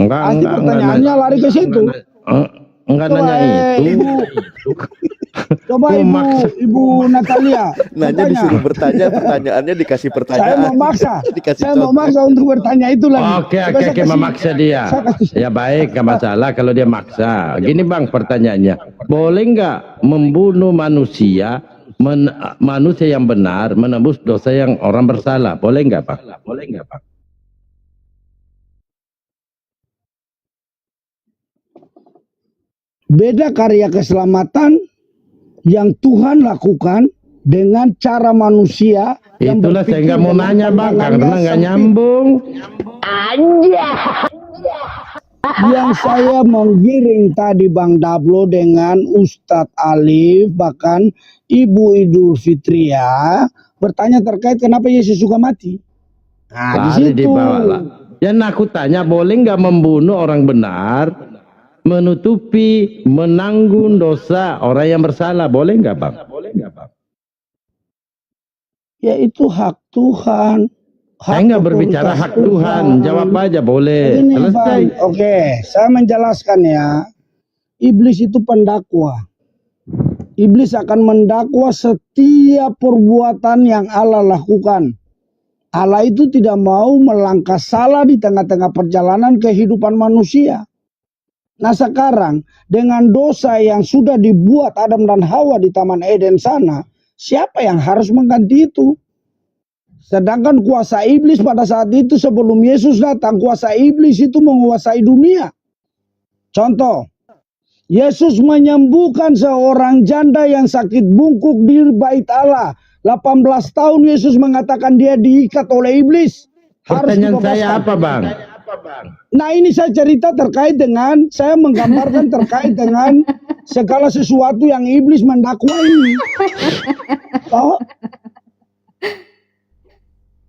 Pasti pertanyaannya lari ke situ. Enggak nanya itu. Coba Ibu Natalia. Nanya disuruh bertanya, pertanyaannya dikasih pertanyaan. Saya mau maksa untuk bertanya itu lagi. Oke, memaksa dia. Ya baik, gak masalah kalau dia maksa. Gini Bang pertanyaannya, boleh nggak membunuh manusia, manusia yang benar menembus dosa yang orang bersalah? Boleh nggak Bang? Beda karya keselamatan yang Tuhan lakukan dengan cara manusia. Itulah saya nggak mau nanya Bang, karena nggak nyambung. Yang saya menggiring tadi Bang Dablo dengan Ustadz Alif, bahkan Ibu Idul Fitria bertanya terkait kenapa Yesus juga mati. Nah, di situ. Yang aku tanya, boleh nggak membunuh orang benar, menutupi, menanggung dosa orang yang bersalah, boleh nggak Bang? Ya itu hak Tuhan. Saya nggak berbicara hak Tuhan, jawab aja boleh. Selesai. Oke, saya menjelaskan ya. Iblis itu pendakwa. Iblis akan mendakwa setiap perbuatan yang Allah lakukan. Allah itu tidak mau melangkah salah di tengah-tengah perjalanan kehidupan manusia. Nah sekarang dengan dosa yang sudah dibuat Adam dan Hawa di Taman Eden sana, siapa yang harus mengganti itu? Sedangkan kuasa iblis pada saat itu sebelum Yesus datang, kuasa iblis itu menguasai dunia. Contoh, Yesus menyembuhkan seorang janda yang sakit bungkuk di bait Allah. 18 tahun Yesus mengatakan dia diikat oleh iblis. Pertanyaan saya apa Bang? Nah ini saya cerita terkait dengan, saya menggambarkan terkait dengan segala sesuatu yang iblis mendakwa ini. Oh.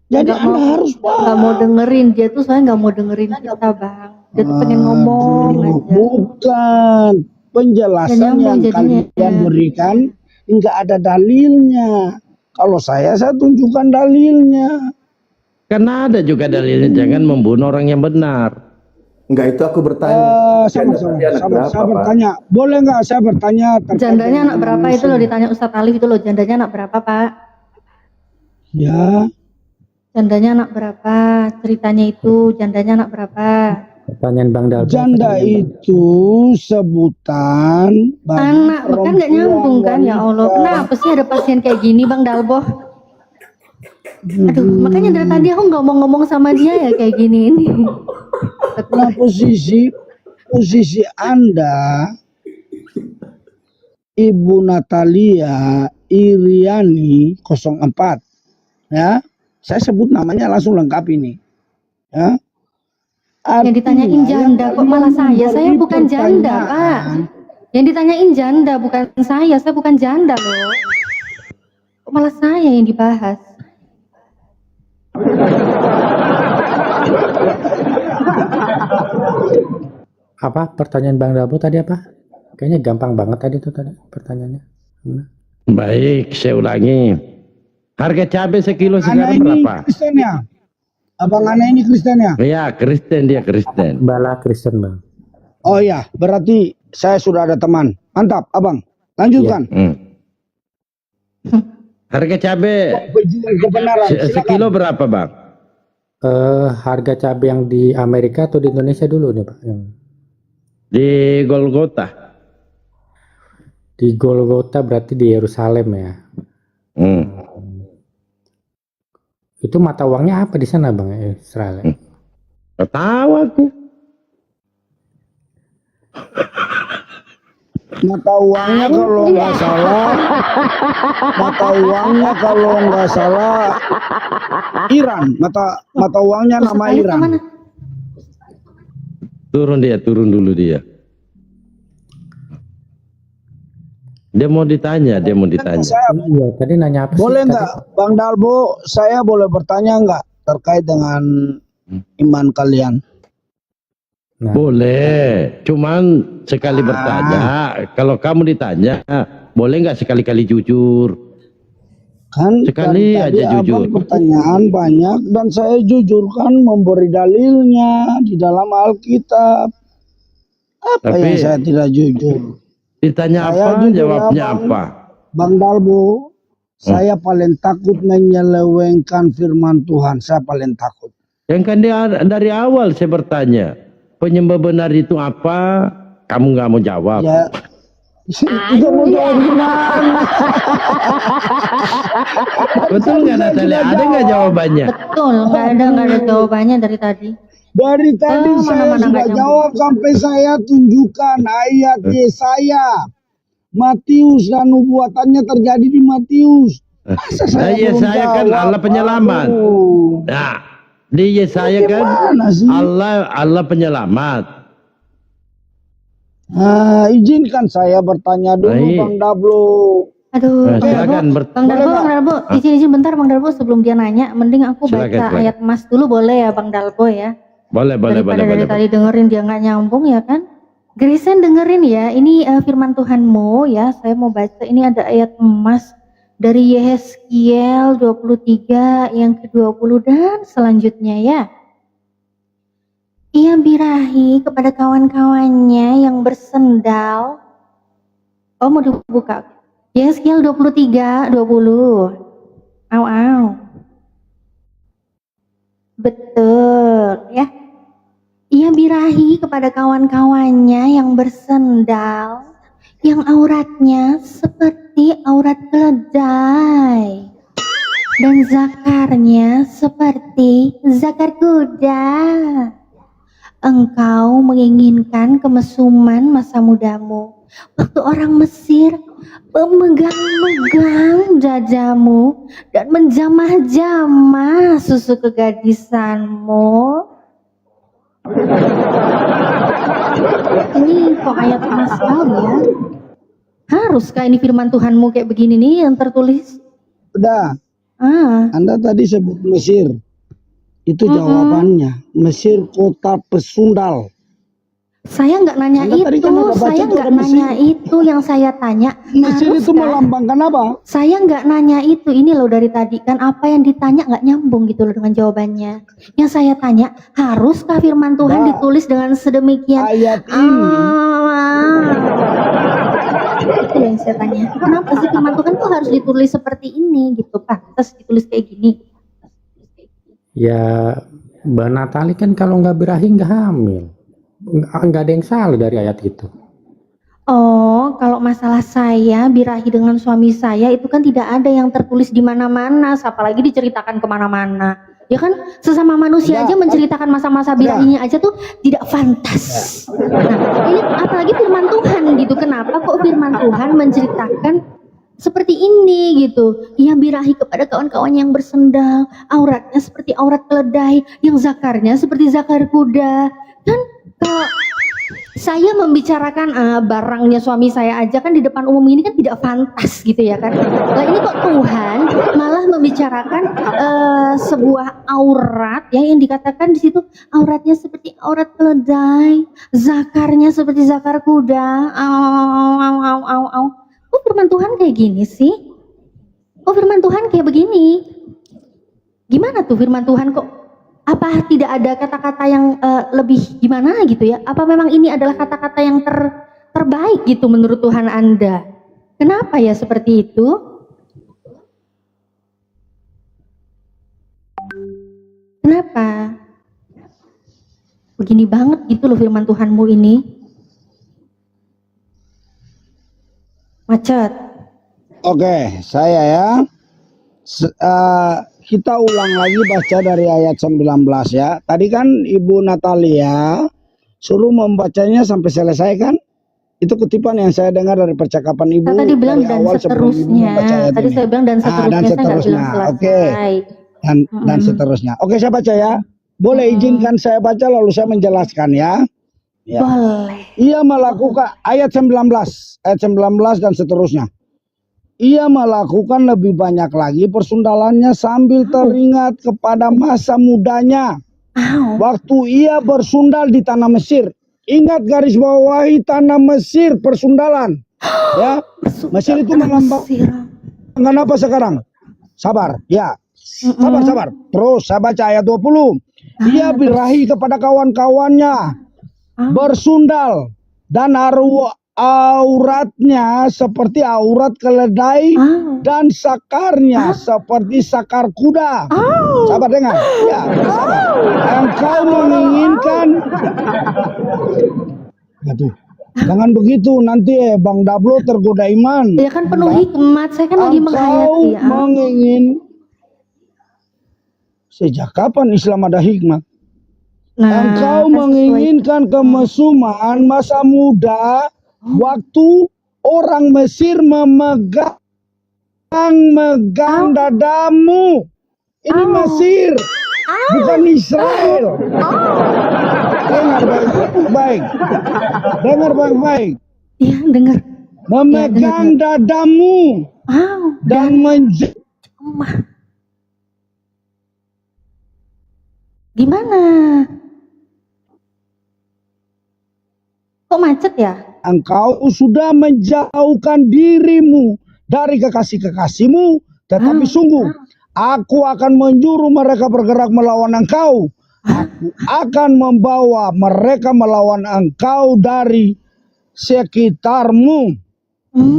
Jadi Anda harus paham. Gak mau dengerin, dia tuh soalnya gak mau dengerin kita Bang. Dia tuh pengen ngomong aja. Bukan, penjelasan yang kalian berikan nggak ada dalilnya. Kalau saya tunjukkan dalilnya. Karena ada juga dalilnya, jangan membunuh orang yang benar. Enggak, itu aku bertanya. Saya bertanya. Boleh nggak saya bertanya? Jandanya anak berapa itu loh, ditanya Ustadz Alif itu loh, jandanya anak berapa Pak? Ya. Jandanya anak berapa? Ceritanya itu, jandanya anak berapa? Pertanyaan Bang Dalbo. Janda itu sebutan anak, kan nggak nyambung kan ya Allah. Kenapa sih ada pasien kayak gini Bang Dalbo? Aduh, makanya dari tadi aku nggak ngomong sama dia ya kayak gini ini. Nah, posisi Anda, Ibu Natalia Iriani 04, ya, saya sebut namanya langsung lengkap ini, ya. Yang ditanyain janda kok malah saya bukan janda Pak. Yang ditanyain janda bukan saya bukan janda loh. Kok malah saya yang dibahas? Apa pertanyaan Bang Dalbo tadi apa? Kayaknya gampang banget tadi tuh pertanyaannya. Baik, saya ulangi. Harga cabai sekilo sekarang berapa? Kristen ya? Abang Ana ini Kristen ya? Iya, Kristen, dia Kristen. Bala Kristen Bang. Oh ya, berarti saya sudah ada teman. Mantap, Abang. Lanjutkan. Ya. Harga cabai sekilo berapa Bang? Harga cabai yang di Amerika atau di Indonesia dulu nih Pak? Di Golgota. Di Golgota berarti di Yerusalem ya. Itu mata uangnya apa di sana Bang Israel? Gak tahu aku. Mata uangnya kalau nggak salah, Iran. Mata uangnya nama Iran. Turun dulu dia. Dia mau ditanya. Iya, tadi nanya apa sih? Boleh nggak, Bang Dalbo, saya boleh bertanya nggak terkait dengan iman kalian? Nah. Boleh, cuman sekali bertanya. Kalau kamu ditanya, boleh nggak sekali-kali jujur? Kan Sekali dari tadi aja jujur. abang pertanyaan banyak dan saya jujur kan memberi dalilnya di dalam Alkitab. Apa Tapi yang saya tidak jujur? ditanya Saya apa, jujur ya, jawabnya Bang. apa? Bang Dalbo, saya paling takut menyelewengkan firman Tuhan. Saya paling takut. Yang kan dari awal saya bertanya, penyembah benar itu apa? Kamu nggak mau jawab. Ya, itu mau jawab gimana? Betul nggak Natalia? Ada nggak jawabannya? Betul, nggak ada jawabannya dari tadi. Dari tadi Oh, saya mana-mana sudah nggak nyambung. jawab sampai saya tunjukkan ayat Yesaya, Matius dan nubuatannya terjadi di Matius. Masa saya belum Yesaya kan jawab? Allah penyelamat. Aduh. Nah, di Yesaya kan Gimana sih? Allah penyelamat. Izinkan saya bertanya dulu, Baik. Bang Dablo. Aduh, Nah, silakan Bang Dalbo, izin bentar Bang Dalbo sebelum dia nanya, mending aku Silakan, baca silakan. ayat emas dulu boleh ya Bang Dalbo ya? Boleh. Daripada dari tadi dengerin dia nggak nyambung ya kan? Grisen dengerin ya, ini firman Tuhanmu ya, saya mau baca ini ada ayat emas dari Yehezkiel 23 yang ke-20 dan selanjutnya ya. Ia birahi kepada kawan-kawannya yang bersendal. Oh mau dibuka. Yehezkiel 23, 20. Au. Betul ya. Ia birahi kepada kawan-kawannya yang bersendal, yang auratnya seperti aurat keledai, dan zakarnya seperti zakar kuda. Engkau menginginkan kemesuman masa mudamu, waktu orang Mesir memegang-megang dadamu dan menjamah-jamah susu kegadisanmu. Ini kok ayat emas sekali ya? Haruskah ini firman Tuhanmu kayak begini nih yang tertulis? Udah, Ah, Anda tadi sebut Mesir. Itu jawabannya. Mesir kota pesundal. saya nggak nanya Anda tadi itu, kan udah baca saya tuh nggak ada Mesir. nanya itu. Yang saya tanya, Mesir itu haruskah? melambangkan apa? Saya nggak nanya itu. Ini loh dari tadi kan apa yang ditanya nggak nyambung gitu loh dengan jawabannya. Yang saya tanya, haruskah firman Tuhan Mbak, ditulis dengan sedemikian? Ayat ini Itu loh yang saya tanya. Kenapa sih firman Tuhan tuh harus ditulis seperti ini gitu? Pantas ditulis kayak gini. Ya, Mbak Natali kan kalau nggak birahi nggak hamil. Nggak ada yang salah dari ayat itu. Oh, kalau masalah saya birahi dengan suami saya itu kan tidak ada yang tertulis di mana-mana, apalagi diceritakan kemana-mana. Ya kan, sesama manusia aja menceritakan masa-masa birahinya aja tuh tidak fantas. Nah, ini apalagi firman Tuhan gitu. Kenapa kok firman Tuhan menceritakan seperti ini gitu? Ia birahi kepada kawan-kawan yang bersendal, auratnya seperti aurat keledai, yang zakarnya seperti zakar kuda. Kan kalau saya membicarakan barangnya suami saya aja kan di depan umum ini kan tidak fantas gitu ya kan. Nah ini kok Tuhan malah membicarakan sebuah aurat ya yang dikatakan di situ auratnya seperti aurat keledai, zakarnya seperti zakar kuda. Kok firman Tuhan kayak gini sih? Kok firman Tuhan kayak begini? Gimana tuh firman Tuhan kok? Apa tidak ada kata-kata yang lebih gimana gitu ya? Apa memang ini adalah kata-kata yang terbaik gitu menurut Tuhan Anda? Kenapa ya seperti itu? Kenapa? Begini banget gitu loh firman Tuhanmu ini. Macet. Oke, saya ya. Kita ulang lagi baca dari ayat 19 ya. Tadi kan Ibu Natalia suruh membacanya sampai selesai kan? Itu kutipan yang saya dengar dari percakapan Ibu. Saya tadi bilang dari dan awal sebelum Ibu seterusnya. membaca ayat Tadi ini. saya bilang dan seterusnya, dan saya nggak bilang seterusnya. selesai. Oke. Dan seterusnya. Oke, saya baca ya. Boleh izinkan saya baca lalu saya menjelaskan ya. Ya. Boleh. Ia melakukan ayat 19 dan seterusnya. Ia melakukan lebih banyak lagi persundalannya sambil teringat kepada masa mudanya. Waktu ia bersundal di tanah Mesir. Ingat garis bawahi tanah Mesir persundalan. Ya, Mesir itu melambangkan apa sekarang? Sabar, ya. Sabar. Terus saya baca ayat 20. Ia birahi kepada kawan-kawannya, bersundal, dan auratnya seperti aurat keledai, dan sakarnya seperti sakar kuda. Sabar dengar. Ya, sabar. Engkau menginginkan. Aduh, jangan begitu, nanti Bang Dablo tergoda iman. Ya kan penuh hikmat, saya kan lagi menghayati. Engkau mengingin. Sejak kapan Islam ada hikmat? Nah, Engkau kan menginginkan kemesuman masa muda, waktu orang Mesir memegang dadamu. Ini Mesir, bukan Israel. Dengar baik-baik. Dengar baik-baik. Iya, dengar. Memegang dadamu dan Gimana? Kok macet ya? engkau sudah menjauhkan dirimu dari kekasih-kekasihmu, tetapi sungguh aku akan menyuruh mereka bergerak melawan engkau. Aku akan membawa mereka melawan engkau dari sekitarmu.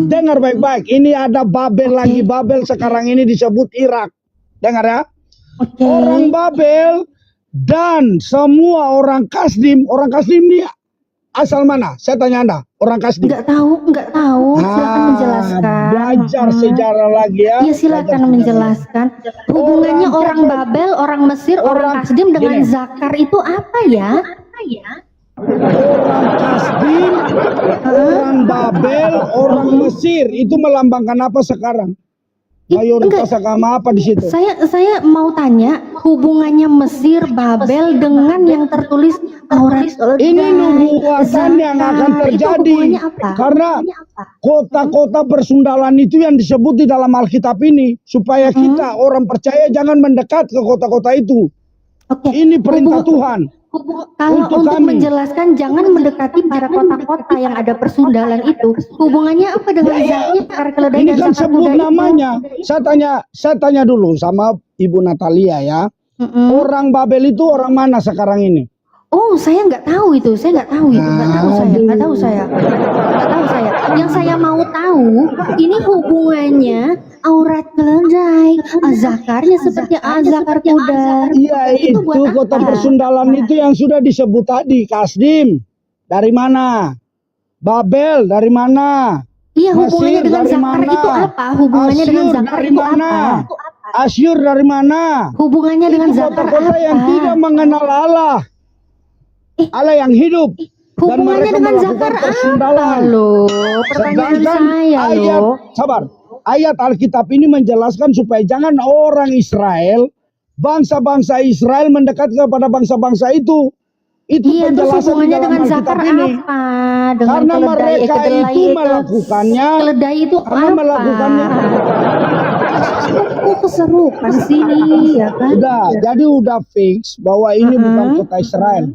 Dengar baik-baik, ini ada Babel lagi. Babel sekarang ini disebut Irak. Dengar ya. Orang Babel dan semua orang Kasdim ini asal mana? Saya tanya Anda, orang Kasdim. Nggak tahu. Silakan menjelaskan. Belajar sejarah lagi ya. Iya, silakan menjelaskan. Hubungannya orang Babel, orang Mesir, orang Kasdim dengan Zakar itu apa ya? Orang Kasdim, orang Babel, orang Mesir itu melambangkan apa sekarang? Mayoritas agama apa di situ? Saya mau tanya hubungannya Mesir, Babel dengan yang tertulis Taurat. Ini nubuatan yang akan terjadi karena kota-kota persundalan itu yang disebut di dalam Alkitab ini, supaya kita orang percaya jangan mendekat ke kota-kota itu. Ini perintah Tuhan. Kalau untuk menjelaskan jangan mendekati para kota-kota yang ada persundalan itu, hubungannya apa dengan Zakar, keledai Ini dan kan sakar sebut kuda namanya. Saya tanya dulu sama Ibu Natalia ya. Orang Babel itu orang mana sekarang ini? Oh, saya nggak tahu itu. Nggak tahu saya. Yang saya mau tahu, ini hubungannya aurat keledai, zakarnya seperti zakar kuda. Iya, itu kota persundalan itu yang sudah disebut tadi. Kasdim dari mana? Babel dari mana? Iya, hubungannya Mesir dengan dari zakar mana? itu apa? Hubungannya dengan Asyur zakar dari itu mana? apa? Asyur dari mana? Hubungannya dengan zakar Kota-kota yang tidak apa? mengenal Allah. Allah yang hidup. Dan Hubungannya mereka dengan melakukan zakar apa persundalan. loh? Pertanyaan Sedangkan saya ayat, loh. sabar. Ayat Alkitab ini menjelaskan supaya jangan orang Israel, bangsa-bangsa Israel mendekat kepada bangsa-bangsa itu. Itu Iya, terus penjelasan di hubungannya dalam dengan Alkitab zakar ini. apa? Dengan Karena keledai, mereka kedelai itu melakukannya. Keledai itu Karena apa? melakukannya. Kok keserupan sini, ya kan? Udah fix bahwa ini bukan kota Israel.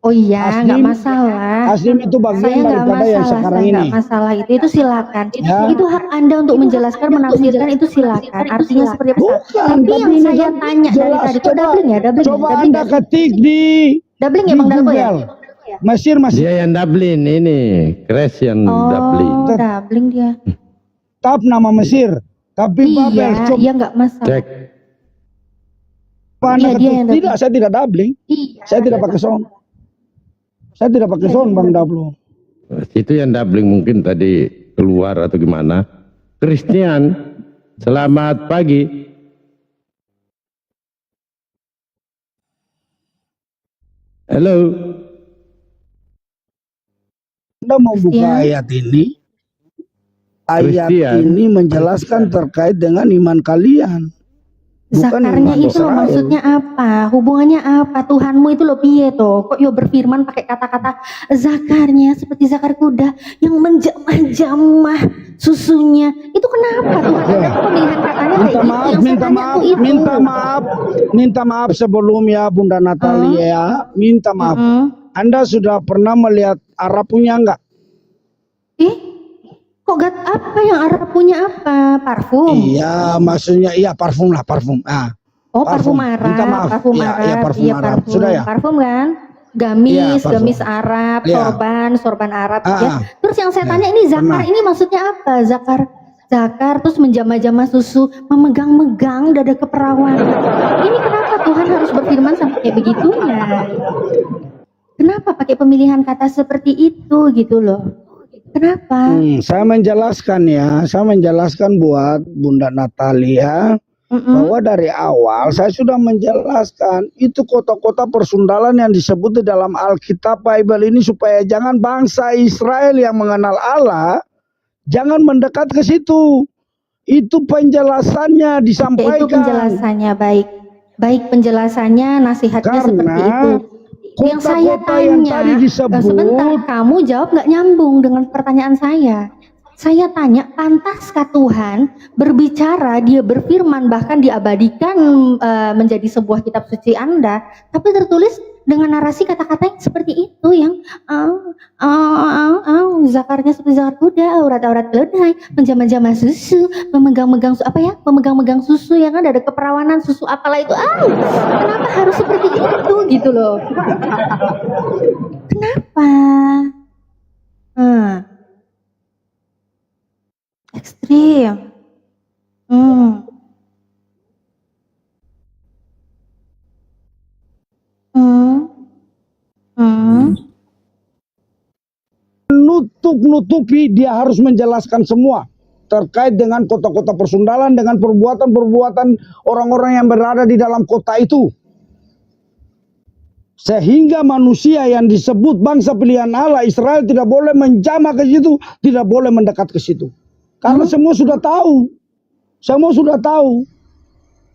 Oh iya, nggak masalah. Kasdim itu bagian Saya nggak daripada yang masalah, sekarang saya ini. nggak masalah itu silakan. Ya. Itu hak Anda untuk menjelaskan, menafsirkan itu silakan. Artinya seperti apa? Bukan, Tapi yang ini saya kan tanya dari jelas. tadi, kok doubling ya, Coba Anda ketik di doubling ya Bang Dalbo ya? Mesir masih Dia yang Dublin ini, Crash yang Dublin. Oh, doubling dia. tetap nama Mesir, tapi Babel. Iya, Coba iya nggak masalah. Cek. Anda Iya, dia ketik. yang Tidak, saya tidak doubling. Iya. Saya tidak pakai sound. Saya tidak pakai sound, Bang Dablo. Itu yang Dublin mungkin tadi keluar atau gimana. Christian, selamat pagi. Halo. Anda mau buka ayat ini? Ayat Christian. ini menjelaskan terkait dengan iman kalian. Bukan Zakarnya iman itu Israel. maksudnya apa? Hubungannya apa? Tuhanmu itu lo piye toh? Kok yo berfirman pakai kata-kata zakarnya seperti zakar kuda yang menjamah-jamah susunya. Itu kenapa Tuhan Anda kok pemilihan katanya kayak gitu? Minta maaf sebelumnya Bunda Natalia, minta maaf. Anda sudah pernah melihat Arab punya enggak? Kok Kok gak apa yang Arab punya apa? Parfum. Iya, maksudnya iya parfum lah, parfum. Ah, Oh, parfum Arab, Minta maaf. parfum Iya, Arab, iya, parfum iya, Arab. parfum. Sudah ya? Parfum kan? Gamis, Iya, parfum. gamis Arab, Iya. sorban Arab Ah, ya. Terus yang saya tanya ini zakar pernah. ini maksudnya apa? Zakar terus menjamah-jamah susu, memegang-megang dada keperawanan. Ini kenapa Tuhan harus berfirman sampai kayak begitunya? Kenapa pakai pemilihan kata seperti itu gitu loh? Kenapa? Saya menjelaskan buat Bunda Natalia bahwa dari awal saya sudah menjelaskan itu kota-kota persundalan yang disebut di dalam Alkitab Bible ini supaya jangan bangsa Israel yang mengenal Allah jangan mendekat ke situ. Itu penjelasannya Ya, disampaikan. itu penjelasannya baik. Baik penjelasannya, nasihatnya seperti itu. Yang saya Kota-kota yang tanya, tadi disebut, sebentar, kamu jawab nggak nyambung dengan pertanyaan saya. Saya tanya, pantaskah Tuhan berbicara, dia berfirman, bahkan diabadikan menjadi sebuah kitab suci Anda, tapi tertulis dengan narasi kata-kata yang seperti itu, yang zakarnya seperti zakar kuda, aurat-aurat keledai, menjamah-jamah susu, memegang-megang memegang-megang susu, yang ada keperawanan susu apalah itu, kenapa harus seperti itu gitu loh? Kenapa? Ekstrim. nutupi, dia harus menjelaskan semua terkait dengan kota-kota persundalan, dengan perbuatan-perbuatan orang-orang yang berada di dalam kota itu. Sehingga manusia yang disebut bangsa pilihan Allah Israel tidak boleh menjamah ke situ, tidak boleh mendekat ke situ. Karena semua sudah tahu. Semua sudah tahu.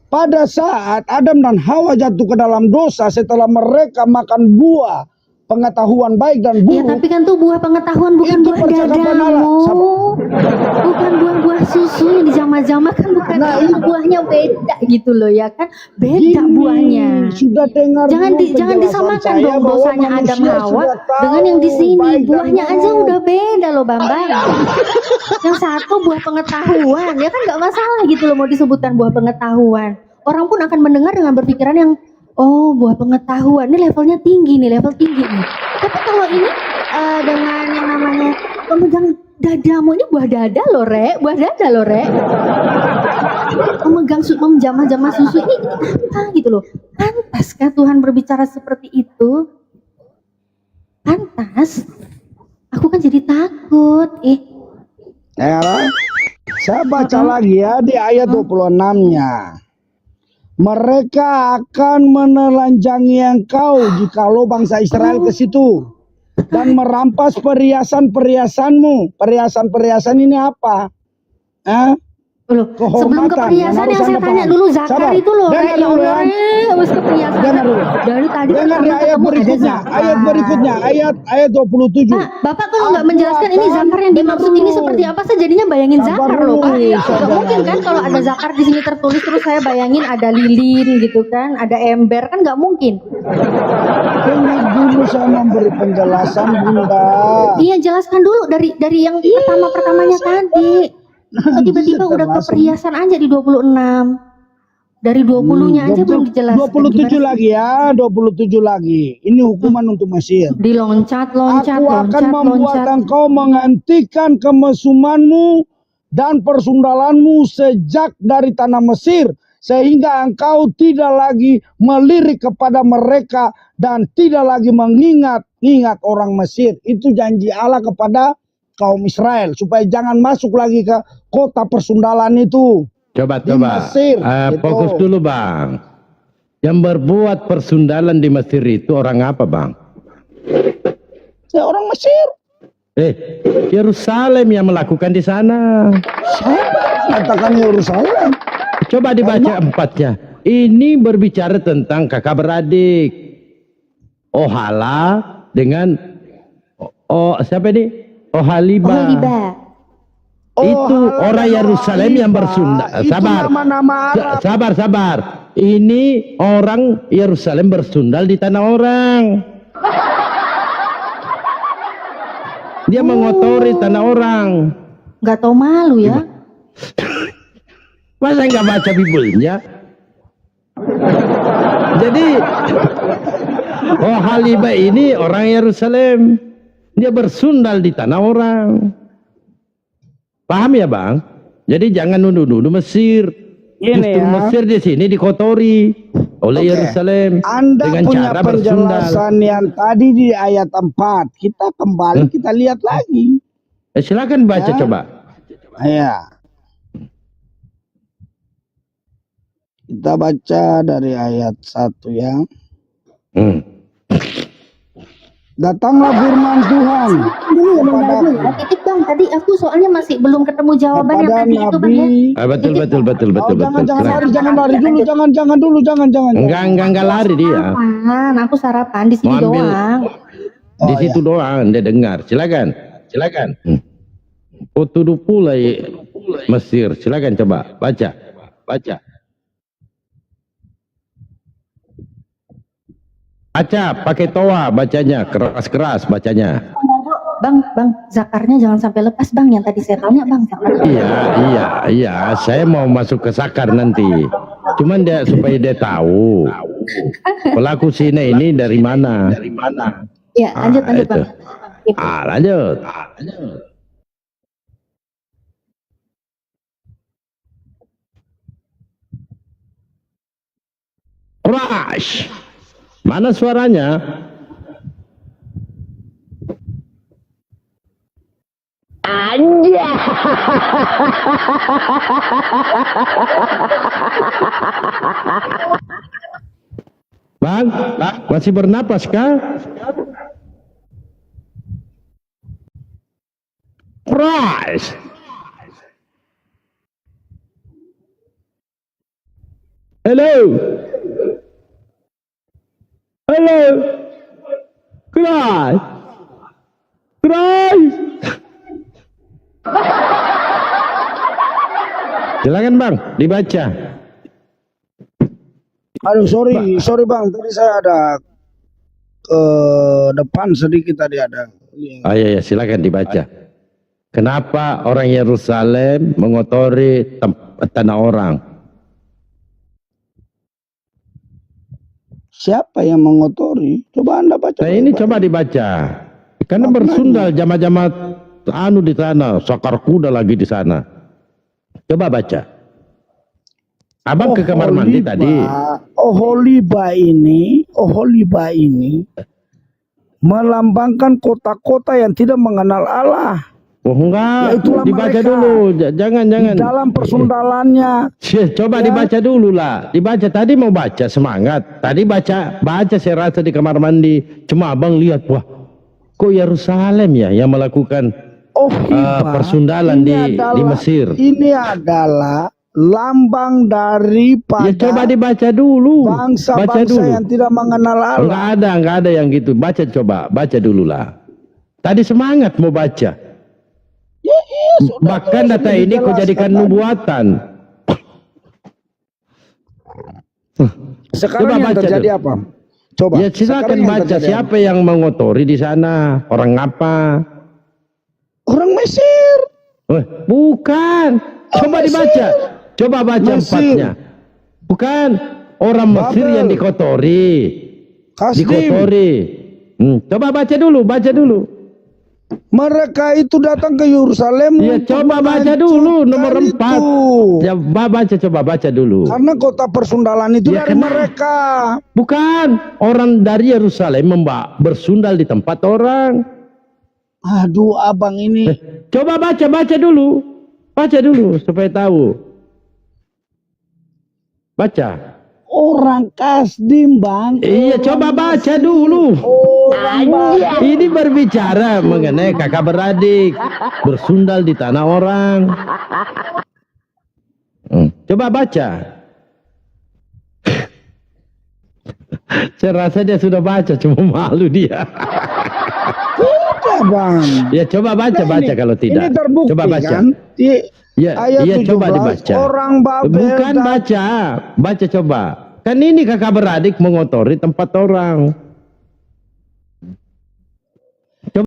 Pada saat Adam dan Hawa jatuh ke dalam dosa setelah mereka makan buah pengetahuan baik dan buruk. Ya tapi kan tuh buah pengetahuan bukan itu buah percakapan Allah. dadamu. Bukan buah-buah susu yang dijamah-jamah kan, bukan itu buahnya beda gitu loh ya kan. Beda Gini, buahnya. Sudah dengar Jangan belum jangan penjelasan disamakan saya dong bahwa dosanya Adam manusia Hawa sudah tahu dengan yang di sini. baik dan Buahnya aja buruk. udah beda loh Bambang. Yang satu buah pengetahuan, ya kan nggak masalah gitu loh mau disebutkan buah pengetahuan. Orang pun akan mendengar dengan berpikiran yang oh buah pengetahuan, ini levelnya tinggi nih, level tinggi nih. Tapi kalau ini dengan yang namanya pemegang dadamu, ini buah dada loh Rek, buah dada loh Rek. Menjamah-jamah susu ini apa gitu loh. Pantaskah Tuhan berbicara seperti itu? Pantas? Aku kan jadi takut. Ya, saya baca lagi ya di ayat 26-nya. Mereka akan menelanjangi engkau jikalau bangsa Israel ke situ dan merampas perhiasan-perhiasanmu. Perhiasan-perhiasan ini apa? Loh, sebelum ke Kehormatan perhiasan yang saya Anda tanya paham. dulu zakar Sabar. itu loh Dengar Rek, ya dulu Allah ya. harus ke perhiasan. Dengar dulu. Dari tadi kan Dengar di pernah ayat ketemu ada berikutnya, zakar. ayat berikutnya, ayat 27. Pak, Bapak kalau nggak Aku menjelaskan ini akan- zakar yang dimaksud dengar ini dulu. seperti apa, saya jadinya bayangin Sabar zakar dulu, loh Pak. sabar Nggak mungkin kan dulu. kalau ada zakar di sini tertulis terus saya bayangin ada lilin gitu kan, ada ember kan nggak mungkin. Dengar dulu saya memberi penjelasan Bunda. Iya jelaskan dulu dari yang pertamanya tadi. Kok tiba-tiba udah ke perhiasan aja di 26. Dari 20-nya aja belum dijelaskan. 27 lagi ya, 27 lagi. Ini hukuman untuk Mesir. Diloncat, Aku akan membuat engkau menghentikan kemesumanmu dan persundalanmu sejak dari tanah Mesir, sehingga engkau tidak lagi melirik kepada mereka dan tidak lagi mengingat orang Mesir. Itu janji Allah kepada kaum Israel supaya jangan masuk lagi ke kota persundalan itu. Coba Di Mesir, gitu. fokus dulu Bang. Yang berbuat persundalan di Mesir itu orang apa Bang? Orang Mesir. Yerusalem yang melakukan di sana. Siapa katakan Yerusalem? Coba dibaca empatnya. Ini berbicara tentang kakak beradik. Ohala dengan siapa ini? Ohaliba. Itu orang Yerusalem yang bersundal. Sabar. Nama-nama Arab. Sabar. Ini orang Yerusalem bersundal di tanah orang. Dia mengotori tanah orang. Nggak tahu malu ya. Masa nggak baca Bibelnya? Jadi, oh Halibah ini orang Yerusalem. Dia bersundal di tanah orang. Paham ya Bang? Jadi jangan nuduh-nuduh Mesir. Ini Justru ya. Mesir di sini dikotori oleh Oke. Yerusalem Anda dengan punya cara bersundal. penjelasan yang tadi di ayat 4. Kita kembali, kita lihat lagi. Silakan baca Ya. coba. Ya. Kita baca dari ayat 1 ya. Datanglah firman Tuhan Dulu ya Bang kepada Dabu ya. Titip Bang, tadi aku soalnya masih belum ketemu jawaban yang tadi itu Bang ya. Betul. Oh, jangan Silakan. lari, jangan lari dulu, jangan. Enggak lari dia. Sarapan, aku sarapan di sini Mau ambil- doang. Di situ doang dia dengar. Silakan. Oh tuduh pula Mesir. Silakan coba baca. Baca pakai toa bacanya, keras bacanya. Bang, zakarnya jangan sampai lepas Bang, yang tadi saya tanya Bang. Iya, saya mau masuk ke sakar nanti. Cuman dia supaya dia tahu pelaku sini ini dari mana. Ya, lanjut Bang. itu. Lanjut. Rush. Mana suaranya? Bang, masih bernapas kah? Rush. Hello. Cry. Silakan Bang, dibaca. Aduh, sorry Bang, tadi saya ada ke depan sedikit tadi ada. Oh iya, silakan dibaca. Kenapa orang Yerusalem mengotori tanah orang? Siapa yang mengotori? Coba Anda baca. Nah ini coba dibaca. Karena bersundal jamaah-jamaah di sana, sakar kuda lagi di sana. Coba baca. Abang ke kamar mandi tadi. Oholiba ini melambangkan kota-kota yang tidak mengenal Allah. Oh enggak, Ya, itulah dibaca mereka. dulu. Jangan. Di dalam persundalannya. Coba dibaca dulu lah. Dibaca tadi mau baca semangat. Tadi baca saya rasa di kamar mandi. Cuma abang lihat, wah, kok Yerusalem ya yang melakukan persundalan ini di Mesir. Ini adalah lambang daripada Ya coba dibaca dulu. bangsa-bangsa yang tidak mengenal Allah. Enggak ada yang gitu. Baca dulu lah. Tadi semangat mau baca. Ya, iya, Bahkan data ini kau jadikan nubuatan. Sekarang Coba yang baca terjadi dulu. apa? Coba. Ya silakan sekarang yang baca terjadi siapa yang mengotori di sana, orang apa? Orang Mesir. Bukan. Coba Mesir. dibaca. Coba baca Mesir. empatnya. Bukan orang Mesir Babel. yang dikotori. Kasdim. Coba baca dulu. Mereka itu datang ke Yerusalem. Ya untuk coba baca dulu nomor 4. itu. Ya coba baca dulu. Karena kota persundalan itu Ya, dari kenapa? mereka. Bukan orang dari Yerusalem bersundal di tempat orang. Aduh, abang ini. Coba baca dulu. Baca dulu supaya tahu. Baca. Orang Kasdim, Bang. Iya, coba baca dulu. Ini berbicara mengenai kakak beradik bersundal di tanah orang. Coba baca. Saya rasa dia sudah baca, cuma malu dia. Tidak, Bang. Ya coba baca Ini- kalau tidak. Ini terbukti Coba baca. kan? Di ayat Iya 17, coba dibaca. orang Babel Bukan baca coba. Kan ini kakak beradik mengotori tempat orang.